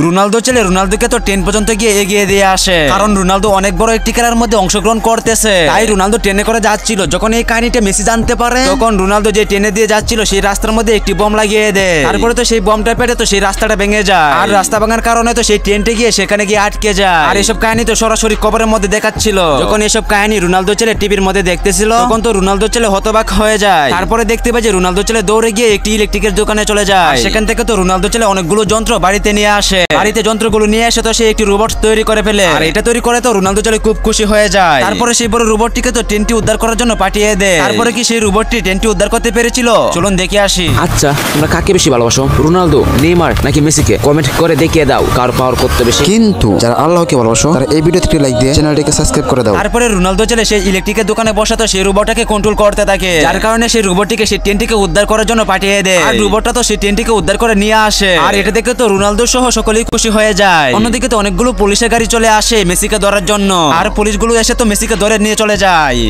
Ronaldo ছেলে রোনালদোকে তো 10 পর্যন্ত গিয়ে এগিয়ে দিয়ে আসে, কারণ রোনালদো অনেক বড় একটি খেলার মধ্যে অংশগ্রহণ করতেছে। তাই রোনালদো টেনে করে যাচ্ছিল। যখন এই কাহিনীটা মেসি জানতে পারে, তখন রোনালদো যে টেনে দিয়ে যাচ্ছিল সেই রাস্তার মধ্যে একটি বম লাগিয়ে দেয়। তারপরে তো সেই বমটা পেটে তো সেই রাস্তাটা ভেঙে যায়, আর রাস্তা ভাঙার কারণে তো সেই ট্রেনটা গিয়ে সেখানে গিয়ে আটকে যায়। আর এসব কাহিনী তো সরাসরি কবরের মধ্যে দেখাচ্ছিল। যখন এসব কাহিনী রোনালদো ছেলে টিভির মধ্যে দেখতেছিল, তখন তো রোনালদো ছেলে হতবাক হয়ে যায়। তারপরে দেখতে পাই যে রোনালদো ছেলে দৌড়ে গিয়ে একটি ইলেকট্রিকের দোকানে চলে যায়। সেখান থেকে তো রোনালদো ছেলে অনেকগুলো যন্ত্র বাড়িতে নিয়ে আসে। বাড়িতে যন্ত্রগুলো নিয়ে এসে তো সে একটি রোবট তৈরি করে ফেলে, আর এটা তৈরি করে তো রোনালদো ছেলে খুব খুশি হয়ে যায়। তারপরে সেই বড় রোবটটিকে তো ট্রেনটি উদ্ধার করার জন্য পাঠিয়ে দেয়। তারপরে কি সেই রোবটটি ট্রেনটি উদ্ধার করতে পেরেছিল? চলুন দেখে আসি। আচ্ছা, তোমরা কাকে বেশি ভালোবাসো, রোনালদো, নেইমার নাকি মেসিকে? কমেন্ট করে দেখিয়ে দাও কার পাওয়ার কত বেশি। কিন্তু যারা আল্লাহকে ভালোবাসো তারা এই ভিডিওতে একটি লাইক দিয়ে চ্যানেলটিকে সাবস্ক্রাইব করে দাও। তারপরে রোনালদো ছেলে সেই ইলেকট্রিকের দোকানে বসা তো সেই রোবটটাকে কন্ট্রোল করতে থাকে, যার কারণে সেই রোবটটিকে সেই ট্রেনটিকে উদ্ধার করার জন্য পাঠিয়ে দেয়। আর রোবটটা তো সেই ট্রেনটিকে উদ্ধার করে নিয়ে আসে, আর এটা দেখে তো রোনালদো সহ সকলেই খুশি হয়ে যায়। অন্যদিকে তো অনেকগুলো পুলিশের গাড়ি চলে আসে মেসিকে ধরার জন্য, আর পুলিশগুলো এসে তো মেসিকে ধরে নিয়ে চলে যায়।